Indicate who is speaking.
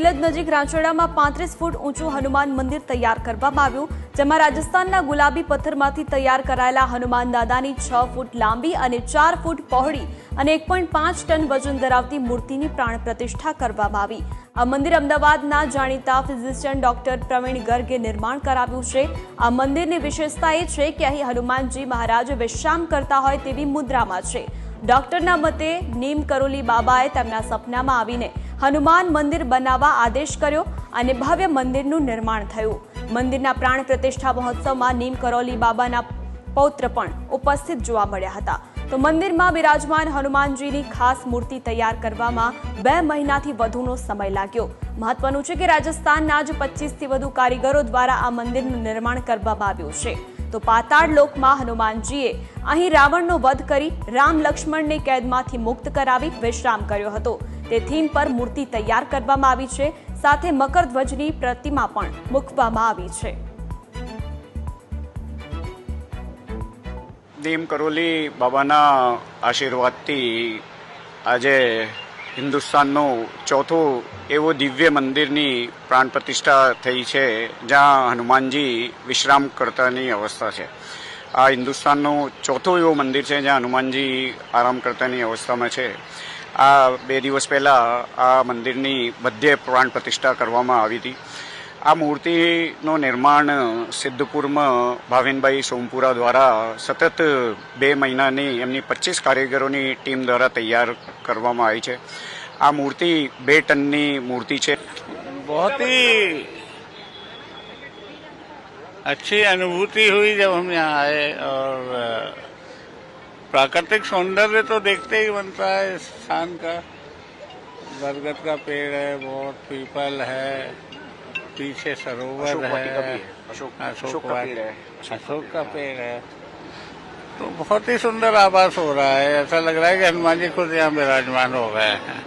Speaker 1: नजीक रांचोड़ा में 35 फूट ऊंचू हनुमान मंदिर तैयार करवामां आव्युं, जेमां राजस्थानना गुलाबी पत्थरमांथी तैयार करायेला हनुमान दादानी 6 फूट लांबी और 4 फूट पहोળી અને 1.5 टन वजन धरावती मूर्तिनी प्राण प्रतिष्ठा करवामां आवी। आ मंदिर अमदावादना जाणीता फिजिशियन डॉक्टर प्रवीण गर्गे निर्माण कराव्युं छे। आ मंदिरनी विशेषता ए छे के અહીં હનુમાનજી મહારાજ વિશ્રામ કરતા હોય તેવી મુદ્રામાં છે। ડોક્ટરના મતે નીમ કરોલી બાબાએ તેમના સપનામાં આવીને હનુમાન મંદિર બનાવવા આદેશ કર્યો અને ભવ્ય મંદિરનું નિર્માણ થયું। મંદિરના પ્રાણ પ્રતિષ્ઠા મહોત્સવમાં નીમ કરોલી બાબાના પૌત્ર પણ ઉપસ્થિત જોવા મળ્યા હતા। તો મંદિરમાં બિરાજમાન હનુમાનજીની ખાસ મૂર્તિ તૈયાર કરવામાં 2 મહિનાથી વધુનો સમય લાગ્યો। મહત્વનું છે કે રાજસ્થાનના જ 25થી વધુ કારીગરો દ્વારા આ મંદિરનું નિર્માણ કરવામાં આવ્યું છે। તો પાતાળ લોકમાં હનુમાનજીએ અહીં રાવણનો વધ કરી રામ લક્ષ્મણને કેદમાંથી મુક્ત કરાવી વિશ્રામ કર્યો હતો। તે થીમ પર મૂર્તિ તૈયાર કરવામાં આવી છે, સાથે મકરધ્વજની પ્રતિમા પણ મૂકવામાં આવી છે।
Speaker 2: નીમ કરોલી બાબાના આશીર્વાદથી આજે હિન્દુસ્તાનનું ચોથું એવું દિવ્ય મંદિરની પ્રાણ પ્રતિષ્ઠા થઈ છે, જ્યાં હનુમાનજી વિશ્રામ કરતાની અવસ્થા છે। આ હિન્દુસ્તાનનું ચોથું એવું મંદિર છે જ્યાં હનુમાનજી આરામ કરતાની અવસ્થામાં છે। આ 2 દિવસ પહેલાં આ મંદિરની બધે પ્રાણ પ્રતિષ્ઠા કરવામાં આવી હતી। આ મૂર્તિનું નિર્માણ સિદ્ધપુરમાં ભાવિનભાઈ સોમપુરા દ્વારા સતત 2 મહિનાની એમની 25 કારીગરોની ટીમ દ્વારા તૈયાર કરવામાં આવી છે। આ મૂર્તિ 2 ટનની મૂર્તિ છે।
Speaker 3: बहुत ही अच्छी अनुभूति हुई जब हम यहाँ आए, और प्राकृतिक सौंदर्य तो देखते ही बनता है। इस स्थान का बरगद का पेड़ है, बहुत पीपल है, पीछे सरोवर है, अशोक का पेड़ है, तो बहुत ही सुंदर आभास हो रहा है। ऐसा लग रहा है कि हनुमान जी खुद यहाँ विराजमान हो गए हैं।